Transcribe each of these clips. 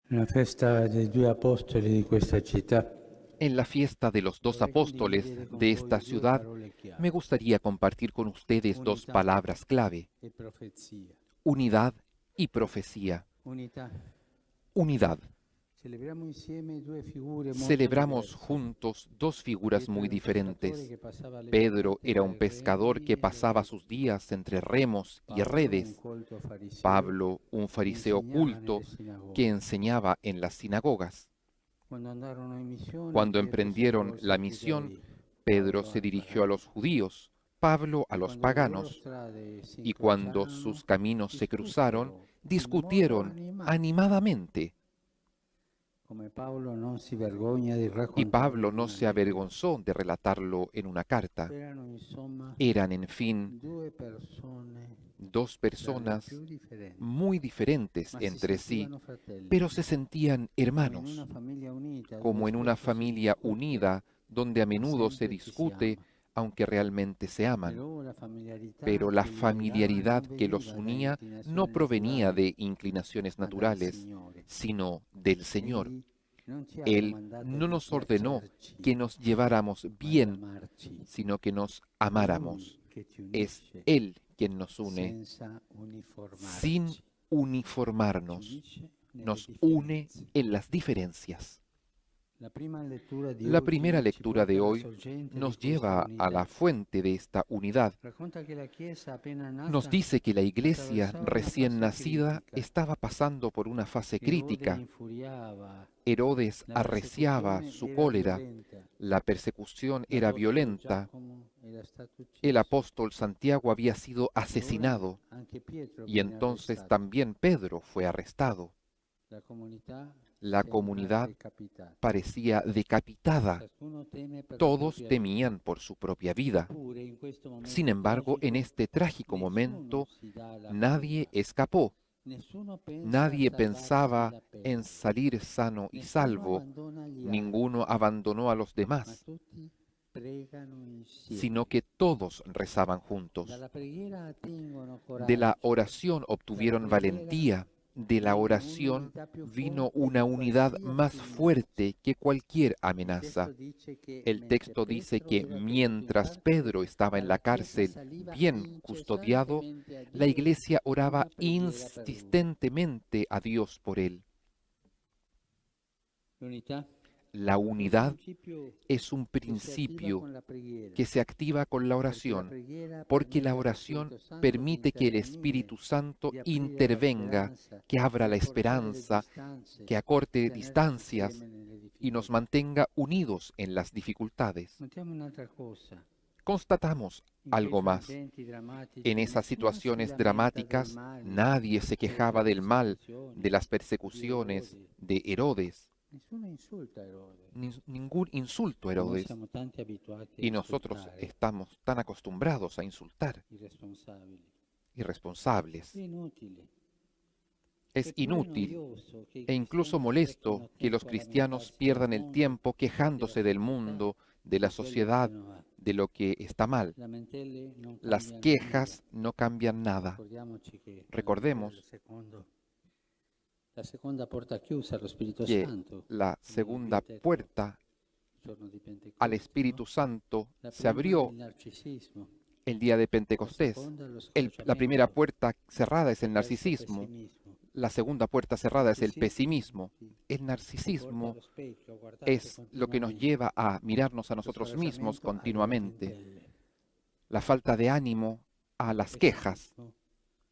Una festa dei due apostoli di questa città. En la fiesta de los dos Vorrei apóstoles condividere con de voi esta due ciudad, parole me chiave: gustaría compartir con ustedes dos unità palabras clave: e profezia. unidad y profecía. Unità. Unidad. Celebriamo insieme due figure molto Celebramos diverse. juntos dos figuras Pietro muy era un pescatore diferentes. che passava le Pedro giornate era tra un i pescador remi que e le pasaba sus reti. días entre remos y Paolo, un redes. colto fariseo Pablo, un che fariseo insegnava nelle culto que sinagoghe. enseñaba en las sinagogas. Quando andarono in missione, Cuando Pietro si emprendieron rivolse la ai misión, giudei, Pedro Paolo se ai dirigió a pagani. los judíos, Pablo a E los quando le loro paganos, strade si y cuando sus incrociarono, caminos se cruzaron, discussero in modo discutieron animato. animadamente, Come Paolo non si vergogna di y raccontarlo Pablo in no una se lettera. avergonzó de relatarlo en una carta. Erano insomma Eran, en fin, due persone dos dalle personas più differenti, muy diferentes ma si entre sí, sentivano fratelli, pero se sentían come in una hermanos, famiglia unita dove como en una spesso si familia discute, unida donde a ma menudo se sempre ci si discute, ama. aunque realmente se aman. Però la familiarità Pero la che li legava familiaridad non que los veniva da unía no inclinazioni provenía naturali, de inclinaciones ma dal naturales, Signore. sino del Señor. Egli non ci ha Él comandato no di nos ordenó piacerci, que nos lleváramos ma di bien, amarci. sino que nos È Lui amáramos. che ti Es unisce Él quien nos une, senza sin uniformarci, ci ci uniformarnos. unisce nelle Nos une differenze. en las diferencias. La prima lettura di La primera oggi ci lectura porta de alla hoy sorgente di nos questa lleva a la unità. fuente de esta unidad. Racconta che la Chiesa appena Nos nata dice que la iglesia attraversava una recién fase nacida critica. estaba pasando por una fase Erode crítica. infuriava, Herodes la arreciaba persecuzione su era cólera, violenta. la persecución era L'apostolo violenta, Giacomo era stato el ucciso apóstol Santiago había sido e ora asesinado anche Pietro y viene entonces arrestato. también Pedro fue arrestado. La comunità La sembra comunidad decapitata. parecía decapitada. Ciascuno teme per la Todos propria vita. temían por su propia vida. Eppure in questo Sin momento embargo, en tragico este trágico nessuno momento, si dà alla nadie fuga, escapó. nessuno pensa a Nadie salvarsi pensaba dalla en pelle, salir sano y nessuno salvo. abbandona gli Ninguno altri, abandonó a los ma demás, tutti pregano sino insieme. que todos rezaban juntos. Dalla preghiera attingono De la coraggio, oración dalla obtuvieron preghiera valentía. De la viene oración un'unità più vino forte una di unidad más qualsiasi minaccia. fuerte que cualquier Il testo amenaza. dice che El mentre texto dice Pietro que era tenuto in mientras carcere, Pedro estaba en la dalla chiesa cárcel saliva bien custodiado, incessantemente a la Dio iglesia oraba una preghiera per lui. insistentemente a Dios por él. L'unità La è un unidad principio es un che si attiva principio con la preghiera, que se activa con la perché la oración, preghiera porque la permette allo oración Spirito Santo di permite que el intervenire, Espíritu Santo di aprire la intervenga, speranza, que abra di la accorciare le esperanza, distanze, que di acorte tenerci distancias insieme nelle y nos difficoltà. mantenga unidos en las dificultades. Notiamo un'altra cosa. Constatamos In quei algo más. frangenti En drammatici esas nessuno si situaciones lamenta del dramáticas, male, nadie se quejaba delle del mal, persecuzioni de las di persecuciones Erode. de Herodes, Nessuno insulta Erode. ningún insulto a Ma noi Herodes. siamo tanti abituati a Y nosotros insultare estamos tan acostumbrados a insultar, i responsabili. irresponsables. È inutile. Es È pure inútil noioso che i e incluso cristiani molesto sprechino que los tempo a cristianos lamentarsi del pierdan el mondo, tiempo della quejándose del società, mundo, de la di quello che sociedad, non va. de lo que está mal. Lamentele non Las cambiano nulla. quejas no cambian nada. Ricordiamoci che davanti Recordemos la seconda porta chiusa allo Spirito que Santo, la come vi ho segunda detto puerta il giorno di al Pentecoste, no? Espíritu Santo La se prima è il abrió narcisismo, el día de la Pentecostés. seconda è lo La primera scoraggiamento, puerta cerrada es il el falso narcisismo. pessimismo. La segunda puerta Il cerrada es el narcisismo pesimismo. sì, El ci porta narcisismo allo specchio, a guardarsi es lo que nos continuamente. lleva a mirarnos a Lo nosotros mismos scoraggiamento alle reti in continuamente. pelle. La falta de ánimo a Il las quejas, pessimismo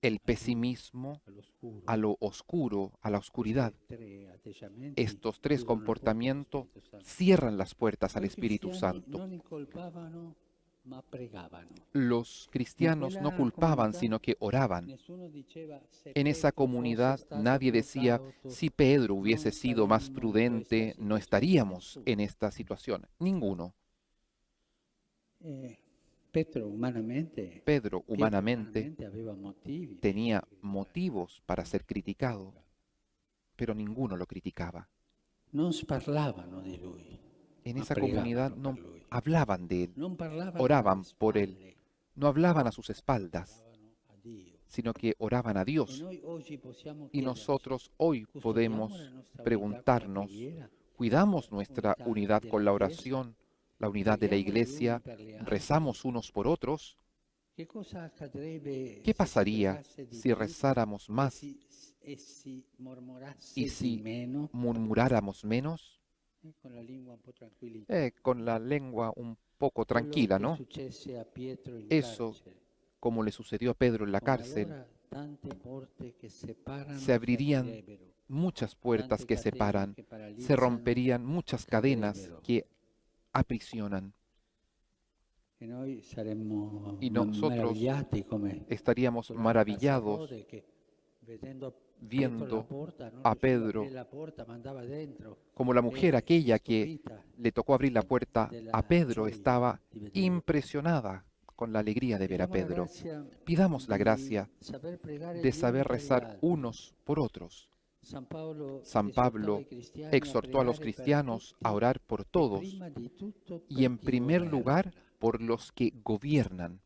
el al buio, pesimismo all'oscuro. a lo oscuro, a la oscuridad. Questi tre atteggiamenti Estos tres chiudono la porta allo comportamientos Spirito Santo. cierran las puertas al Però i Espíritu cristiani Santo. non incolpavano, ma pregavano. Los In cristianos no quella culpaban, comunità sino que oraban. nessuno diceva se En esa Pietro fosse comunidad stato nadie più decía, cauto si Pedro hubiese non sido más saremmo in questa prudente, no situazione. estaríamos Nessuno. en esta situación. Ninguno. E Pietro Pedro humanamente umanamente aveva motivi per tenía essere criticato. motivos para ser criticado, pero ninguno lo criticaba. Non sparlavano di lui, En ma esa comunidad pregavano per no lui. hablaban de él, Non parlavano alle oraban por él, spalle, no hablaban a sus espaldas, parlavano a Dio. sino que oraban a E Dios. noi oggi possiamo Y chiederci, nosotros hoy custodiamo podemos la nostra unità con la preguntarnos, preghiera, ¿cuidamos nuestra unità unidad con della la Chiesa? oración, la unidad de la Preghiamo gli uni iglesia? per gli altri? ¿Rezamos unos por otros? Che cosa accadrebbe ¿Qué se si pasaría pregasse di si più rezáramos e más si mormorasse y di si meno? murmuráramos menos? Con la lingua un po' tranquillita. Con la lengua un poco Quello tranquila, che ¿no? successe a Pietro in Eso, carcere. como le sucedió a Pedro en la Come cárcel, allora tante porte che separano se si abrirían aprirebbero, muchas puertas tante que catene separan, che se paralizzano romperían muchas cadenas cadrebbero. que aprisionan. E noi saremmo Y nosotros meravigliati come estaríamos quella ragazza maravillados Rode che vedendo a Pietro alla viendo porta non a riusciva a aprire Pedro la porta, ma andava dentro como la mujer aquella que stupita le tocó abrir la puerta a della Pedro gioia estaba di vedere. impresionada con la alegría de ver a Chiediamo la Pedro. grazia Pidamos la di gracia saper pregare de gli uni saber per gli rezar altri. unos por otros. San Paolo San esortava Pablo i cristiani a exhortó a los pregare per cristianos a tutti orar por e todos prima di tutto y per en chi primer governa. lugar por los que gobiernan.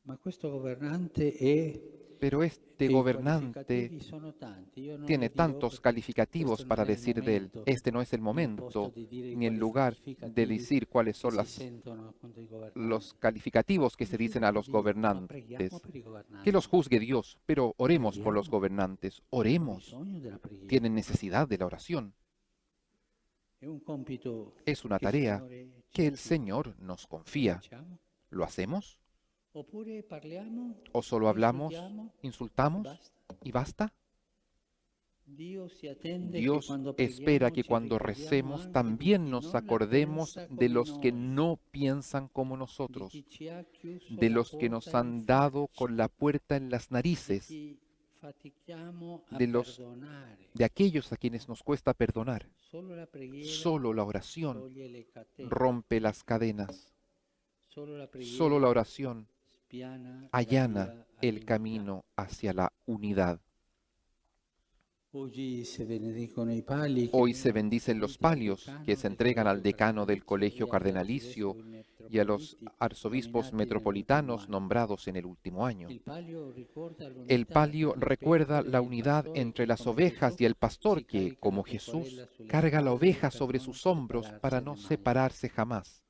Ma questo governante è Pero este e i gobernante qualificativi sono tanti. Io non tiene li dirò tantos perché calificativos questo non para è il decir de él. momento Este no es el ni il posto momento di dire i ni el lugar de qualificativi decir cuáles che son si sentono contro i governanti. los calificativos que se dicen a los Ma preghiamo gobernantes. per i Que governanti. los juzgue Dios, pero oremos por los Preghiamo. gobernantes. Hanno Oremos. bisogno della preghiera. Tienen necesidad de la oración. È un compito Es una che il tarea Signore ci que el affida. Señor nos Lo confía. facciamo? ¿Lo hacemos? Oppure parliamo ¿O solo e hablamos, insultiamo e insultamos basta? y basta? Dio si attende che Dios quando espera preghiamo que ci cuando ricordiamo recemos anche di también chi nos non la acordemos pensa de come los que noi, no piensan como di nosotros, chi ci ha chiuso de la los que nos porta in han dado faccia, con la puerta en las di narices, chi fatichiamo a de perdonare. de aquellos a quienes nos cuesta perdonar. Solo la preghiera Solo la oración toglie le catene, rompe las cadenas. solo la Solo preghiera la oración spiana la allana via el all'unità. camino hacia la unidad. Oggi se benedicono i pali che Hoy se vengono bendicen los distribuiti al palios decano que se del entregan al Collegio decano del colegio e agli cardenalicio arcivescovi y a los metropoliti arzobispos nominati nell'ultimo metropolitanos anno. nombrados en el último año. Il palio ricorda El l'unità palio tra le recuerda pecore la e il unidad pastore entre che, las come ovejas Gesù, y el pastor si que, carica como la pecorella Jesús, sulle carga la spalle oveja per sobre non sus hombros para separarsene no mai. separarse jamás.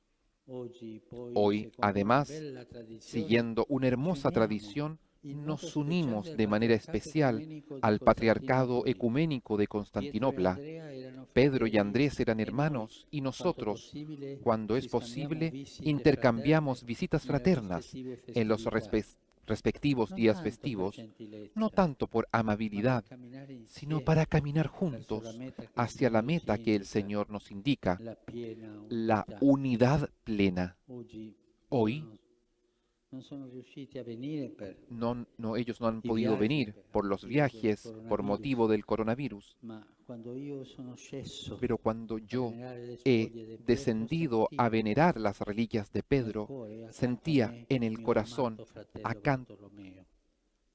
Oggi poi, Hoy, secondo una además, bella tradizione, siguiendo una ci hermosa uniamo tradición, in modo nos speciale unimos al de manera patriarcato especial ecumenico di al patriarcado Costantinopoli. ecuménico de Pietro e Constantinopla. Andrea erano Pedro y fratelli Andrés eran e noi, hermanos y quanto nosotros, possibile, cuando ci es scambiamo posible, visite intercambiamos fraterne visitas nelle fraternas rispettive en los festività. respectivos Non días tanto per festivos, gentilezza, no tanto por ma per amabilidad, camminare sino insieme para caminar verso la juntos meta che il hacia la Signore ci meta que el indica, Señor nos indica, la piena la unità. unidad plena. Oggi Hoy loro non sono riusciti a venire per ellos no han i podido viaggi, venir per por los motivo del viajes, por coronavirus, motivo del coronavirus, ma quando io sono sceso pero cuando a yo venerare le he spoglie di Pietro, descendido a sentivo venerar las reliquias de nel Pedro, cuore accanto a sentía me en il el mio corazón, amato fratello acá, Bartolomeo.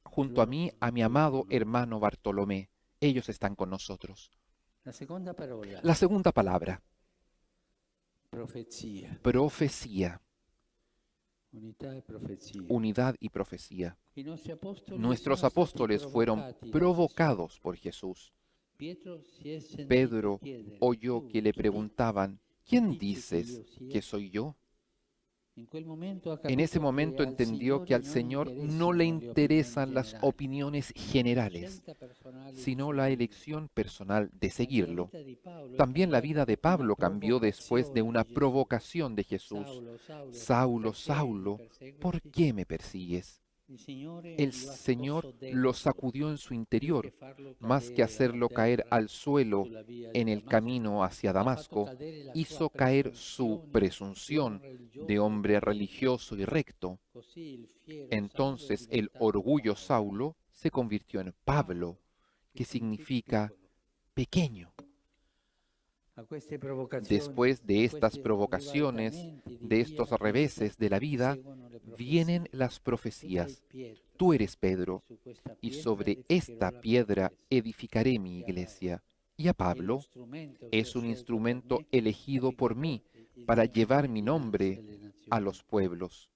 junto a Loro mí, sono a mi qui amado con noi. hermano Bartolomé. Ellos están con nosotros. La seconda parola, La segunda palabra, profezia, profecía, unità e profezia. unidad y profecía. I nostri apostoli Nuestros sono stati apóstoles fueron provocati da Gesù. provocados por Jesús. Pietro si è sentito Pedro chiedere, oyó "Tu que le chi preguntaban, chi ¿quién dici che dices io sia?" que soy yo? In quel momento ha En ese capito momento che al entendió que Signore al non Señor no le interessano le opinioni interesan las generali, opiniones ma la generales, scelta personale di sino la seguirlo. elección personal de Anche la seguirlo. vita di Paolo è También la cambiata vida de dopo una Pablo cambió después de provocazione una di Gesù. provocación de Jesús. Saulo, Saulo, Saulo, perché mi Saulo, ¿por perseguiti? qué me persigues? Il Signore El lo ha Señor scosso lo dentro, sacudió en su più interior, che farlo más que cadere hacerlo a caer terra al suelo sulla via en di el Damasco. camino hacia Ha fatto Damasco, cadere la hizo sua caer su presunzione di presunción uomo religioso de e hombre retto. religioso y recto. Così il fiero Saulo è Entonces el diventato orgullo Paolo. Saulo se convirtió en Pablo, que significa piccolo. pequeño. A queste provocazioni, Después de a estas questi provocaciones, ribaltamenti di de via estos della reveses de la vida, seguono le profezie. vienen las Tu sei profecías. Pietro, Tú eres Pedro, su questa y pietra sobre edificherò esta la mia piedra chiesa. edificaré mi Y a iglesia. Y a È lo Pablo strumento che es ho un scelto instrumento per me elegido por mí affinché porti il para mio llevar nome mi dinanzi nombre alle a nazioni. los pueblos.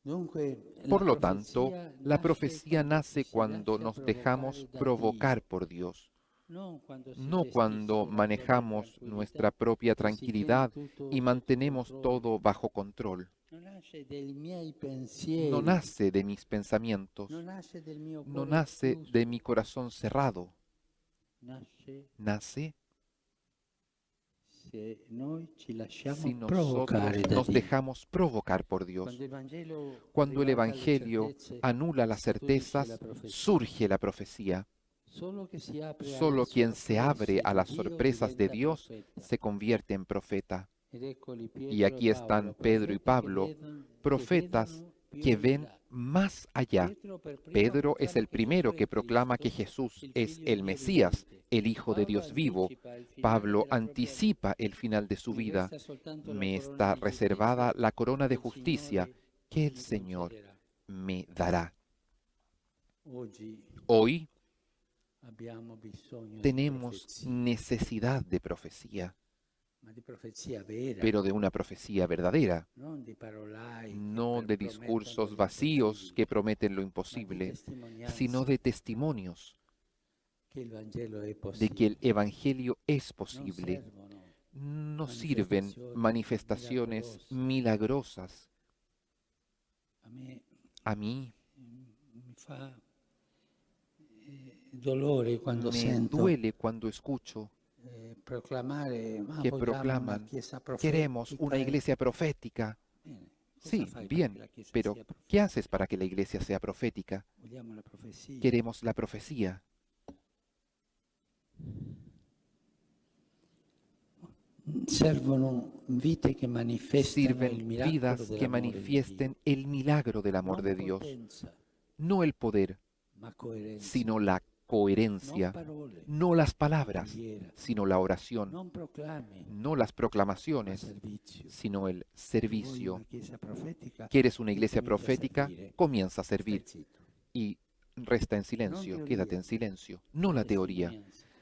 Por lo tanto, la profecía nace cuando nos dejamos provocar por Dios, no cuando manejamos nuestra propia tranquilidad y mantenemos todo bajo control. No nace de mis pensamientos, no nace de mi corazón cerrado, nace si nosotros nos dejamos provocar por Dios. Cuando el Evangelio anula las certezas, surge la profecía. Solo quien se abre a las sorpresas de Dios se convierte en profeta. Y aquí están Pedro y Pablo, profetas que ven más allá. Pedro es el primero que proclama que Jesús es el Mesías, el Hijo de Dios vivo. Pablo anticipa el final de su vida. Me está reservada la corona de justicia que el Señor me dará. Hoy tenemos necesidad de profecía, pero de una profecía verdadera, no de discursos vacíos que prometen lo imposible, sino de testimonios de que el Evangelio es posible. No sirven manifestaciones milagrosas. A mí me duele cuando escucho que proclaman, queremos una iglesia profética. Sí, bien, pero ¿qué haces para que la iglesia sea profética? Queremos la profecía. Sirven vidas que manifiesten el milagro del amor de Dios, no el poder, sino la coherencia, no las palabras, sino la oración, no las proclamaciones, sino el servicio. ¿Quieres una iglesia profética? Comienza a servir y resta en silencio, quédate en silencio, no la teoría,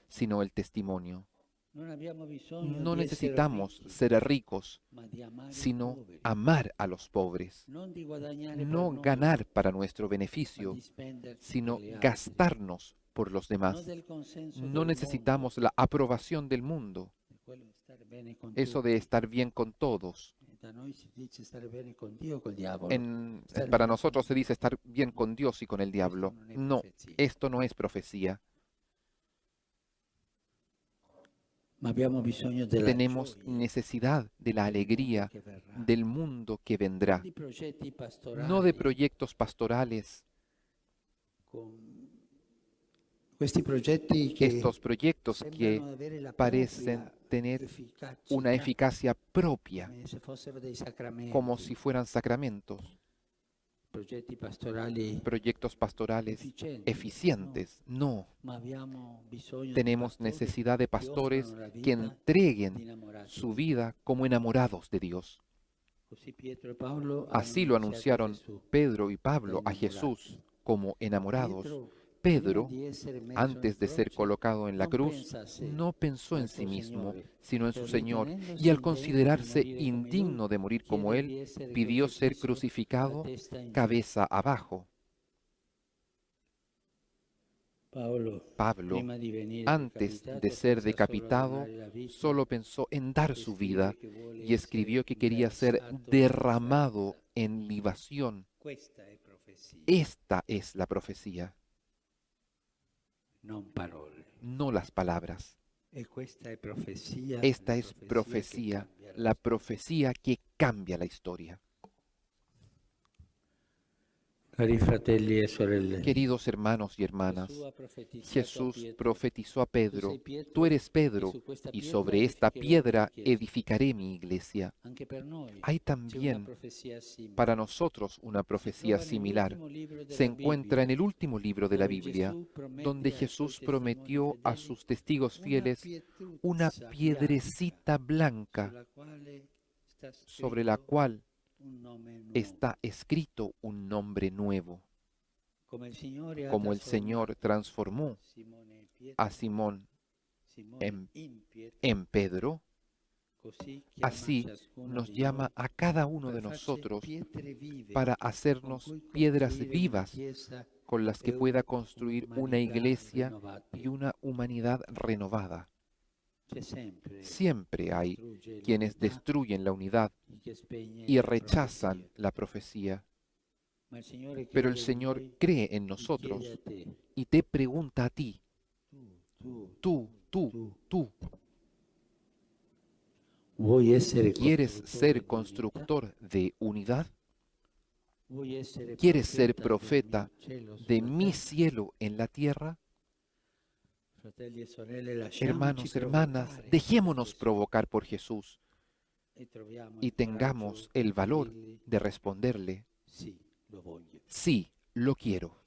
sino el testimonio. No necesitamos ser ricos, sino amar a los pobres. No ganar para nuestro beneficio, sino gastarnos por los demás. No necesitamos la aprobación del mundo, eso de estar bien con todos. Para nosotros se dice estar bien con Dios y con el diablo. No, esto no es profecía. Tenemos necesidad de la alegría del mundo que vendrá, no de proyectos pastorales. Estos proyectos que parecen tener una eficacia propia, como si fueran sacramentos. Proyectos pastorales eficientes. No. Tenemos necesidad de pastores que entreguen su vida como enamorados de Dios. Así lo anunciaron Pedro y Pablo a Jesús como enamorados. Pedro, antes de ser colocado en la cruz, no pensó en sí mismo, sino en su Señor, y al considerarse indigno de morir como Él, pidió ser crucificado cabeza abajo. Pablo, antes de ser decapitado, solo pensó en dar su vida y escribió que quería ser derramado en libación. Esta es la profecía, no las palabras. Esta es profecía, la profecía que cambia la historia. Queridos hermanos y hermanas, Jesús profetizó a Pedro, tú eres Pedro, y sobre esta piedra edificaré mi iglesia. Hay también para nosotros una profecía similar. Se encuentra en el último libro de la Biblia, donde Jesús prometió a sus testigos fieles una piedrecita blanca sobre la cual está escrito un nombre nuevo. Como el Señor transformó a Simón en Pedro, Así nos llama a cada uno de nosotros para hacernos piedras vivas con las que pueda construir una iglesia y una humanidad renovada. Siempre hay quienes destruyen la unidad y rechazan la profecía. Pero el Señor cree en nosotros y te pregunta a ti, tú, ¿quieres ser constructor de unidad? ¿Quieres ser profeta de mi cielo en la tierra? Hermanos, hermanas, dejémonos provocar por Jesús y tengamos el valor de responderle, sí, lo quiero.